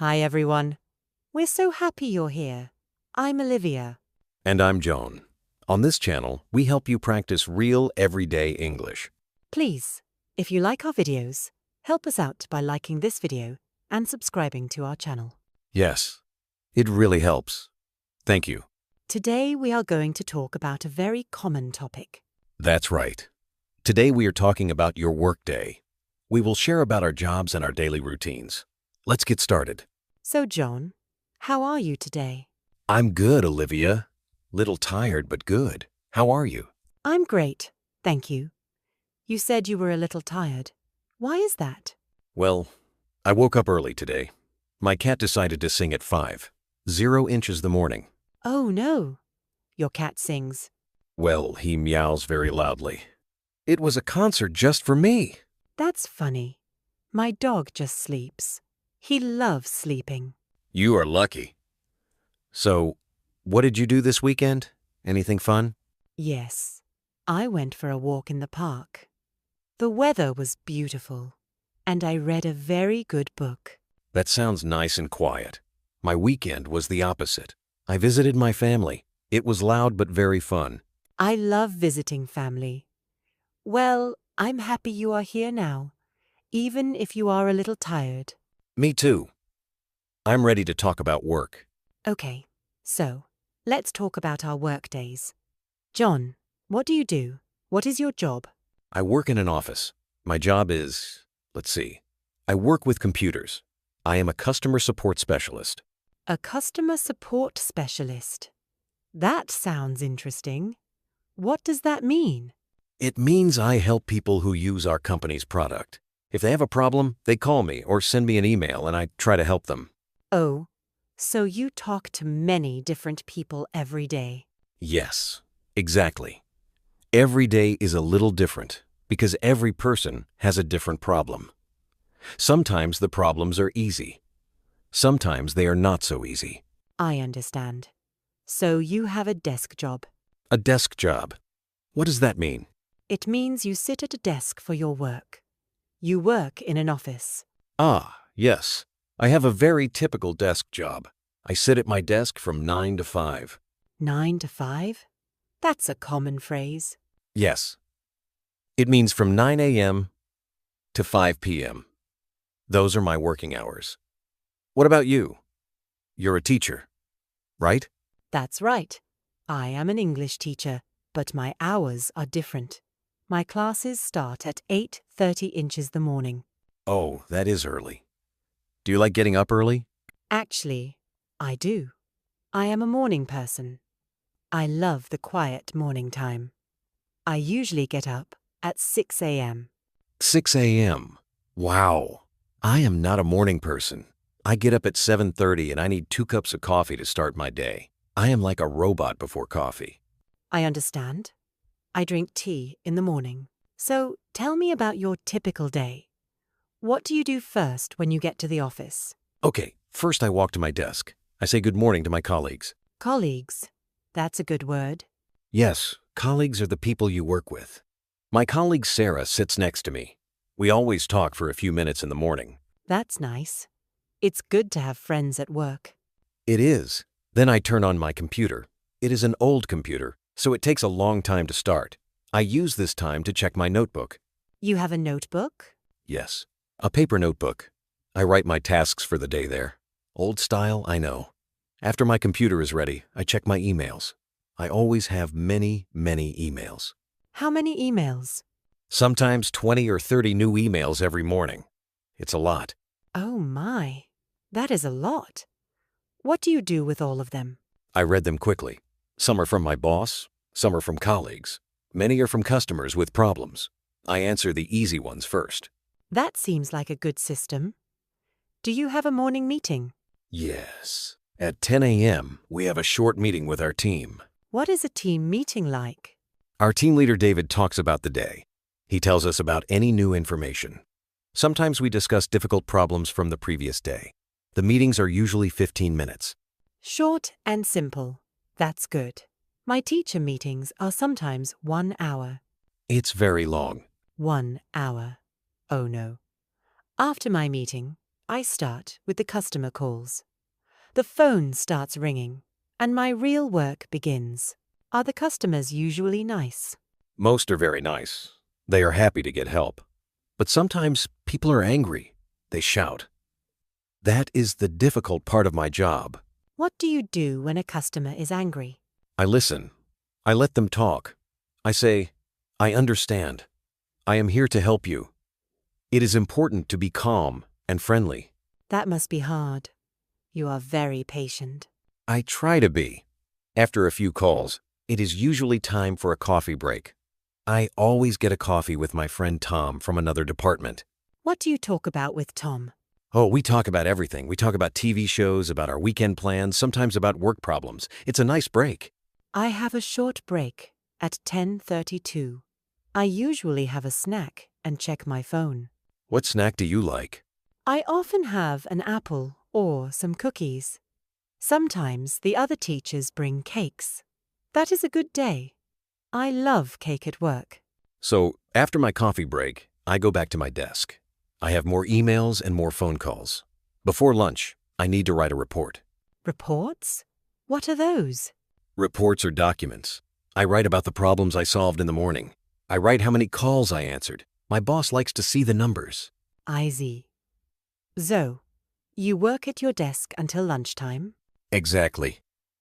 Hi everyone. We're so happy you're here. I'm Olivia. And I'm John. On this channel, we help you practice real, everyday English. Please, if you like our videos, help us out by liking this video and subscribing to our channel. Yes, it really helps. Thank you. Today we are going to talk about a very common topic. That's right. Today we are talking about your workday. We will share about our jobs and our daily routines. Let's get started. So John, how are you today? I'm good, Olivia. Little tired, but good. How are you? I'm great, thank you. You said you were a little tired. Why is that? Well, I woke up early today. My cat decided to sing at 5:00 the morning. Oh no, your cat sings. Well, he meows very loudly. It was a concert just for me. That's funny. My dog just sleeps. He loves sleeping. You are lucky. So, what did you do this weekend? Anything fun? Yes, I went for a walk in the park. The weather was beautiful, and I read a very good book. That sounds nice and quiet. My weekend was the opposite. I visited my family. It was loud but very fun. I love visiting family. Well, I'm happy you are here now, even if you are a little tired. Me too. I'm ready to talk about work. Okay, so let's talk about our work days. John, what do you do? What is your job? I work in an office. My job is, I work with computers. I am a customer support specialist. A customer support specialist. That sounds interesting. What does that mean? It means I help people who use our company's product. If they have a problem, they call me or send me an email and I try to help them. Oh, so you talk to many different people every day. Yes, exactly. Every day is a little different because every person has a different problem. Sometimes the problems are easy. Sometimes they are not so easy. I understand. So you have a desk job. A desk job. What does that mean? It means you sit at a desk for your work. You work in an office. Ah, yes. I have a very typical desk job. I sit at my desk from 9 to 5. 9 to 5? That's a common phrase. Yes. It means from 9 a.m. to 5 p.m. Those are my working hours. What about you? You're a teacher, right? That's right. I am an English teacher, but my hours are different. My classes start at 8:30 the morning. Oh, that is early. Do you like getting up early? Actually, I do. I am a morning person. I love the quiet morning time. I usually get up at 6 a.m. 6 a.m. Wow. I am not a morning person. I get up at 7:30 and I need 2 cups of coffee to start my day. I am like a robot before coffee. I understand. I drink tea in the morning. So tell me about your typical day. What do you do first when you get to the office? Okay, first I walk to my desk. I say good morning to my colleagues. Colleagues. That's a good word. Yes, colleagues are the people you work with. My colleague Sarah sits next to me. We always talk for a few minutes in the morning. That's nice. It's good to have friends at work. It is. Then I turn on my computer. It is an old computer, so it takes a long time to start. I use this time to check my notebook. You have a notebook? Yes, a paper notebook. I write my tasks for the day there. Old style, I know. After my computer is ready, I check my emails. I always have many, many emails. How many emails? Sometimes 20 or 30 new emails every morning. It's a lot. Oh my, that is a lot. What do you do with all of them? I read them quickly. Some are from my boss, some are from colleagues. Many are from customers with problems. I answer the easy ones first. That seems like a good system. Do you have a morning meeting? Yes. At 10 a.m., we have a short meeting with our team. What is a team meeting like? Our team leader David talks about the day. He tells us about any new information. Sometimes we discuss difficult problems from the previous day. The meetings are usually 15 minutes. Short and simple. That's good. My teacher meetings are sometimes 1 hour. It's very long. 1 hour. Oh no. After my meeting, I start with the customer calls. The phone starts ringing, and my real work begins. Are the customers usually nice? Most are very nice. They are happy to get help. But sometimes people are angry. They shout. That is the difficult part of my job. What do you do when a customer is angry? I listen. I let them talk. I say, I understand. I am here to help you. It is important to be calm and friendly. That must be hard. You are very patient. I try to be. After a few calls, it is usually time for a coffee break. I always get a coffee with my friend Tom from another department. What do you talk about with Tom? Oh, we talk about everything. We talk about TV shows, about our weekend plans, sometimes about work problems. It's a nice break. I have a short break at 10:32. I usually have a snack and check my phone. What snack do you like? I often have an apple or some cookies. Sometimes the other teachers bring cakes. That is a good day. I love cake at work. So, after my coffee break, I go back to my desk. I have more emails and more phone calls. Before lunch, I need to write a report. Reports? What are those? Reports are documents. I write about the problems I solved in the morning. I write how many calls I answered. My boss likes to see the numbers. I see. So, you work at your desk until lunchtime? Exactly.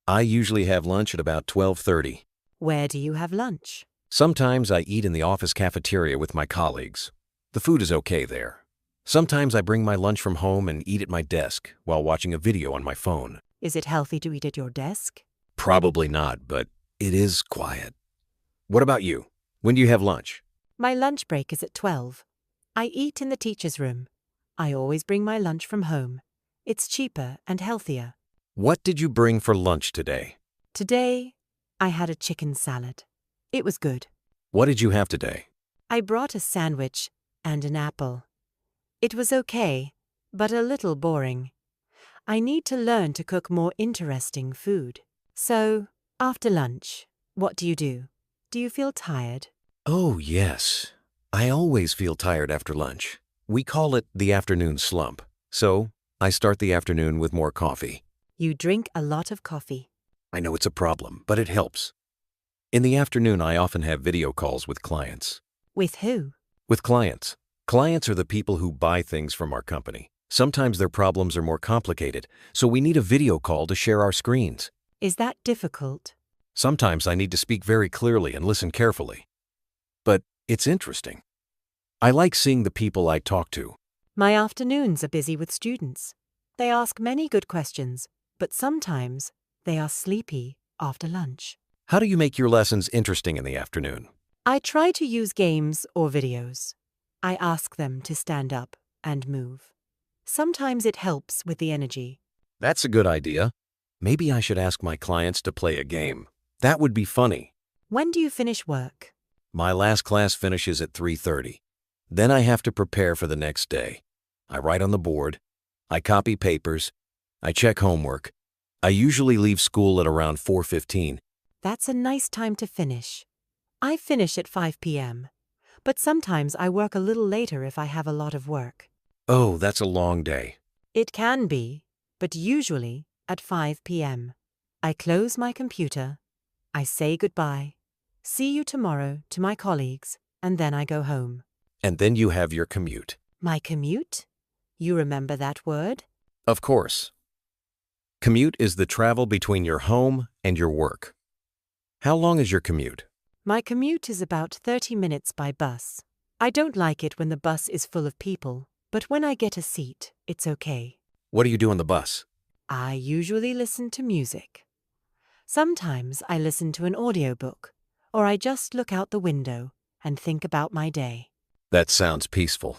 I usually have lunch at about 12:30. Where do you have lunch? Sometimes I eat in the office cafeteria with my colleagues. The food is okay there. Sometimes I bring my lunch from home and eat at my desk while watching a video on my phone. Is it healthy to eat at your desk? Probably not, but it is quiet. What about you? When do you have lunch? My lunch break is at 12. I eat in the teacher's room. I always bring my lunch from home. It's cheaper and healthier. What did you bring for lunch today? Today, I had a chicken salad. It was good. What did you have today? I brought a sandwich and an apple. It was okay, but a little boring. I need to learn to cook more interesting food. So, after lunch, what do you do? Do you feel tired? Oh, yes. I always feel tired after lunch. We call it the afternoon slump. So, I start the afternoon with more coffee. You drink a lot of coffee. I know it's a problem, but it helps. In the afternoon, I often have video calls with clients. With who? With clients. Clients are the people who buy things from our company. Sometimes their problems are more complicated, so we need a video call to share our screens. Is that difficult? Sometimes I need to speak very clearly and listen carefully. But it's interesting. I like seeing the people I talk to. My afternoons are busy with students. They ask many good questions, but sometimes they are sleepy after lunch. How do you make your lessons interesting in the afternoon? I try to use games or videos. I ask them to stand up and move. Sometimes it helps with the energy. That's a good idea. Maybe I should ask my clients to play a game. That would be funny. When do you finish work? My last class finishes at 3:30. Then I have to prepare for the next day. I write on the board. I copy papers. I check homework. I usually leave school at around 4:15. That's a nice time to finish. I finish at 5 p.m., but sometimes I work a little later if I have a lot of work. Oh, that's a long day. It can be, but usually at 5 p.m. I close my computer, I say goodbye, see you tomorrow to my colleagues, and then I go home. And then you have your commute. My commute? You remember that word? Of course. Commute is the travel between your home and your work. How long is your commute? My commute is about 30 minutes by bus. I don't like it when the bus is full of people, but when I get a seat, it's okay. What do you do on the bus? I usually listen to music. Sometimes I listen to an audiobook, or I just look out the window and think about my day. That sounds peaceful.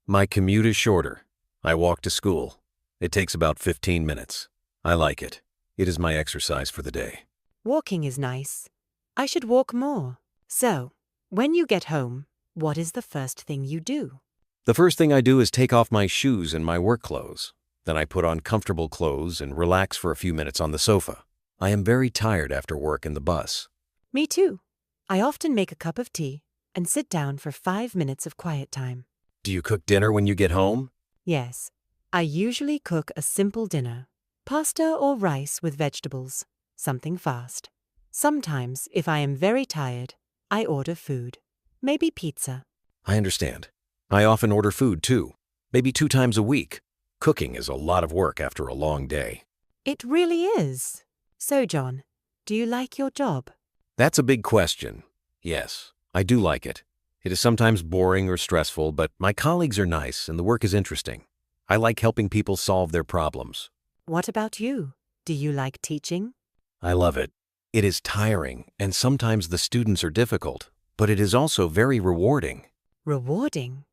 My commute is shorter. I walk to school. It takes about 15 minutes. I like it. It is my exercise for the day. Walking is nice. I should walk more. So, when you get home, what is the first thing you do? The first thing I do is take off my shoes and my work clothes. Then I put on comfortable clothes and relax for a few minutes on the sofa. I am very tired after work in the bus. Me too. I often make a cup of tea and sit down for 5 minutes of quiet time. Do you cook dinner when you get home? Yes. I usually cook a simple dinner, pasta or rice with vegetables, something fast. Sometimes, if I am very tired, I order food, maybe pizza. I understand. I often order food too, maybe 2 times a week. Cooking is a lot of work after a long day. It really is. So, John, do you like your job? That's a big question. Yes, I do like it. It is sometimes boring or stressful, but my colleagues are nice and the work is interesting. I like helping people solve their problems. What about you? Do you like teaching? I love it. It is tiring, and sometimes the students are difficult, but it is also very rewarding. Rewarding?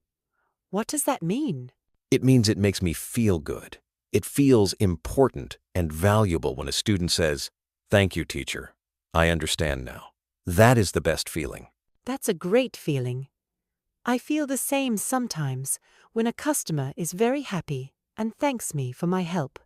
What does that mean? It means it makes me feel good. It feels important and valuable when a student says, "Thank you, teacher. I understand now." That is the best feeling. That's a great feeling. I feel the same sometimes when a customer is very happy and thanks me for my help.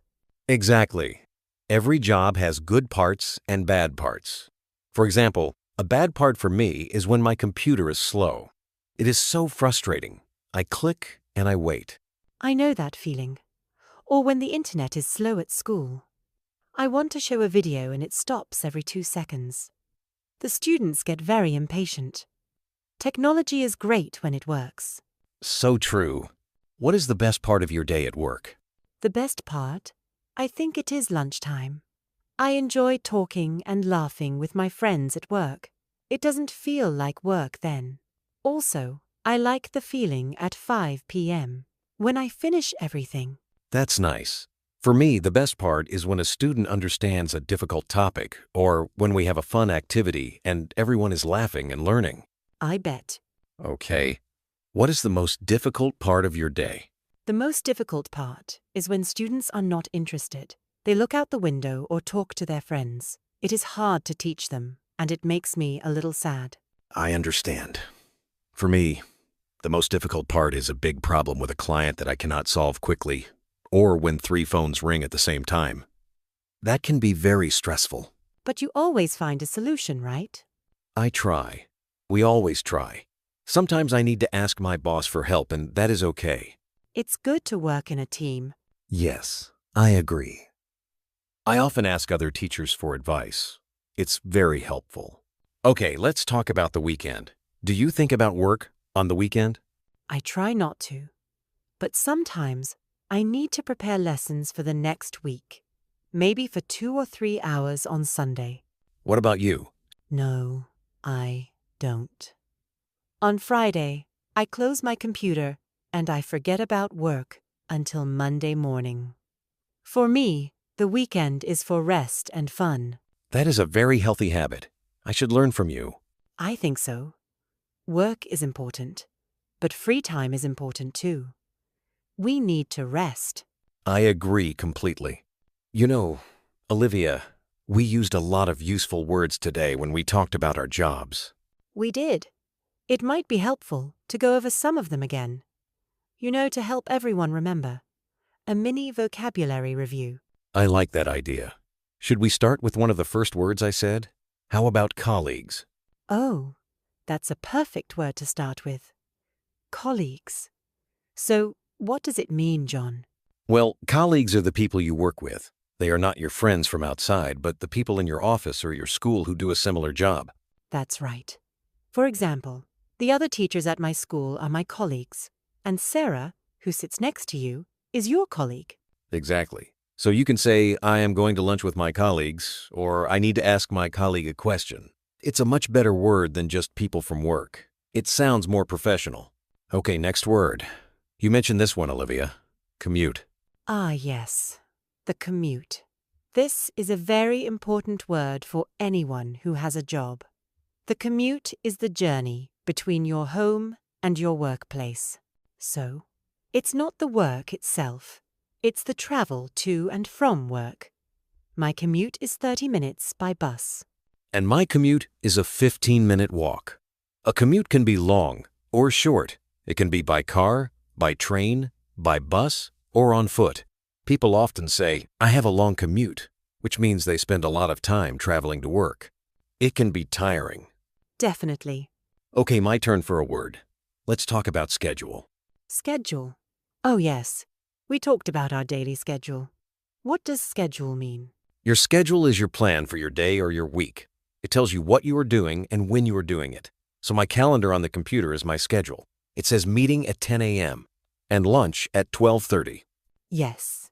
Exactly. Every job has good parts and bad parts. For example, a bad part for me is when my computer is slow. It is so frustrating. I click and I wait. I know that feeling. Or when the internet is slow at school. I want to show a video and it stops every 2 seconds. The students get very impatient. Technology is great when it works. So true. What is the best part of your day at work? The best part? I think it is lunchtime. I enjoy talking and laughing with my friends at work. It doesn't feel like work then. Also, I like the feeling at 5 p.m. when I finish everything. That's nice. For me, the best part is when a student understands a difficult topic, or when we have a fun activity and everyone is laughing and learning. I bet. Okay. What is the most difficult part of your day? The most difficult part is when students are not interested. They look out the window or talk to their friends. It is hard to teach them, and it makes me a little sad. I understand. For me, the most difficult part is a big problem with a client that I cannot solve quickly, or when 3 phones ring at the same time. That can be very stressful. But you always find a solution, right? I try. We always try. Sometimes I need to ask my boss for help, and that is okay. It's good to work in a team. Yes, I agree. I often ask other teachers for advice. It's very helpful. Okay, let's talk about the weekend. Do you think about work on the weekend? I try not to. But sometimes I need to prepare lessons for the next week. Maybe for 2 or 3 hours on Sunday. What about you? No, I don't. On Friday, I close my computer and I forget about work until Monday morning. For me, the weekend is for rest and fun. That is a very healthy habit. I should learn from you. I think so. Work is important, but free time is important too. We need to rest. I agree completely. You know, Olivia, we used a lot of useful words today when we talked about our jobs. We did. It might be helpful to go over some of them again. You know, to help everyone remember. A mini vocabulary review. I like that idea. Should we start with one of the first words I said? How about colleagues? Oh, that's a perfect word to start with. Colleagues. So, what does it mean, John? Well, colleagues are the people you work with. They are not your friends from outside, but the people in your office or your school who do a similar job. That's right. For example, the other teachers at my school are my colleagues, and Sarah, who sits next to you, is your colleague. Exactly. So you can say, "I am going to lunch with my colleagues," or "I need to ask my colleague a question." It's a much better word than just people from work. It sounds more professional. Okay, next word. You mentioned this one, Olivia. Commute. Ah, yes. The commute. This is a very important word for anyone who has a job. The commute is the journey between your home and your workplace. So, it's not the work itself. It's the travel to and from work. My commute is 30 minutes by bus. And my commute is a 15-minute walk. A commute can be long or short. It can be by car, by train, by bus, or on foot. People often say, "I have a long commute," which means they spend a lot of time traveling to work. It can be tiring. Definitely. Okay, my turn for a word. Let's talk about schedule. Schedule. Oh, yes. We talked about our daily schedule. What does schedule mean? Your schedule is your plan for your day or your week. It tells you what you are doing and when you are doing it. So my calendar on the computer is my schedule. It says meeting at 10 a.m. and lunch at 12:30. Yes.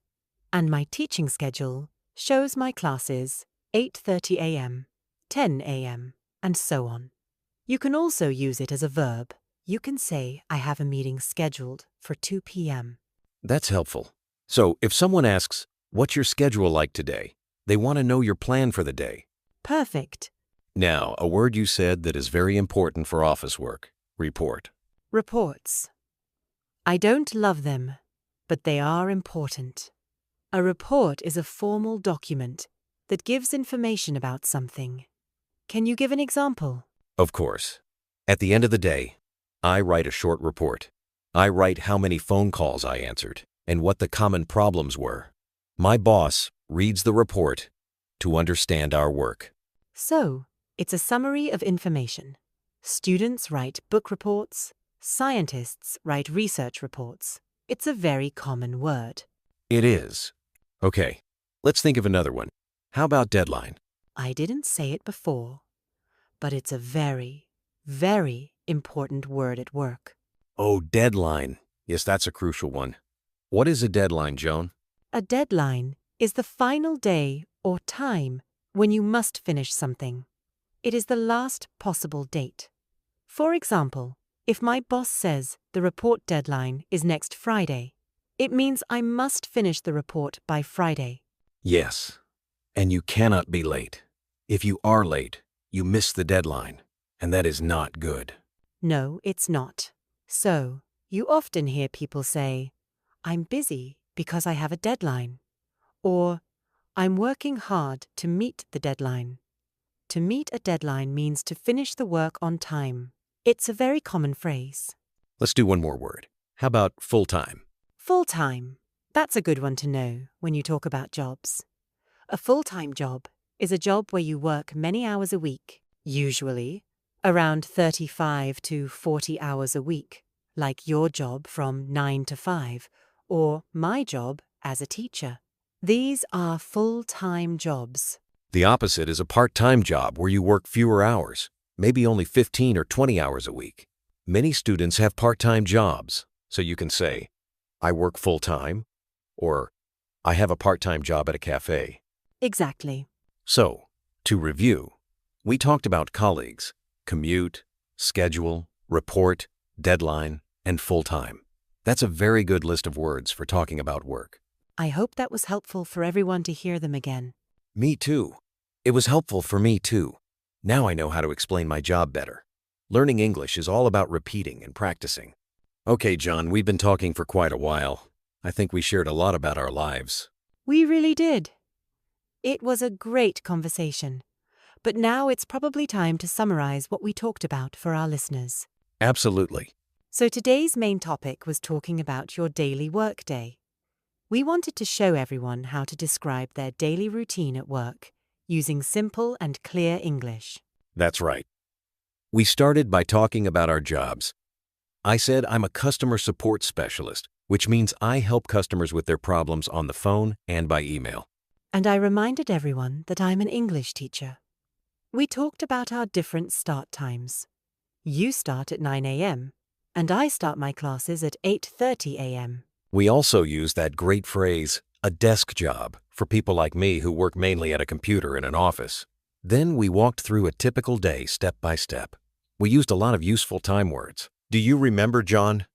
And my teaching schedule shows my classes 8:30 a.m., 10 a.m., and so on. You can also use it as a verb. You can say, I have a meeting scheduled for 2 p.m. That's helpful. So if someone asks, what's your schedule like today? They want to know your plan for the day. Perfect. Now, a word you said that is very important for office work. Report. Reports. I don't love them, but they are important. A report is a formal document that gives information about something. Can you give an example? Of course. At the end of the day, I write a short report. I write how many phone calls I answered and what the common problems were. My boss reads the report to understand our work. So, it's a summary of information. Students write book reports. Scientists write research reports. It's a very common word. It is. Okay, let's think of another one. How about deadline? I didn't say it before, but it's a very, very important word at work. Oh, deadline. Yes, that's a crucial one. What is a deadline, Joan? A deadline is the final day or time when you must finish something. It is the last possible date. For example, if my boss says the report deadline is next Friday, it means I must finish the report by Friday. Yes, and you cannot be late. If you are late, you miss the deadline, and that is not good. No, it's not. So, you often hear people say, I'm busy because I have a deadline, or I'm working hard to meet the deadline. To meet a deadline means to finish the work on time. It's a very common phrase. Let's do one more word. How about full-time? Full-time. That's a good one to know when you talk about jobs. A full-time job is a job where you work many hours a week, usually around 35 to 40 hours a week, like your job from 9 to 5, or my job as a teacher. These are full-time jobs. The opposite is a part-time job where you work fewer hours, maybe only 15 or 20 hours a week. Many students have part-time jobs, so you can say, I work full-time, or I have a part-time job at a cafe. Exactly. So, to review, we talked about colleagues, commute, schedule, report, deadline, and full-time. That's a very good list of words for talking about work. I hope that was helpful for everyone to hear them again. Me too. It was helpful for me too. Now I know how to explain my job better. Learning English is all about repeating and practicing. Okay, John, we've been talking for quite a while. I think we shared a lot about our lives. We really did. It was a great conversation. But now it's probably time to summarize what we talked about for our listeners. Absolutely. So today's main topic was talking about your daily workday. We wanted to show everyone how to describe their daily routine at work using simple and clear English. That's right. We started by talking about our jobs. I said I'm a customer support specialist, which means I help customers with their problems on the phone and by email. And I reminded everyone that I'm an English teacher. We talked about our different start times. You start at 9 a.m., and I start my classes at 8:30 a.m. We also use that great phrase, a desk job, for people like me who work mainly at a computer in an office. Then we walked through a typical day step by step. We used a lot of useful time words. Do you remember, John?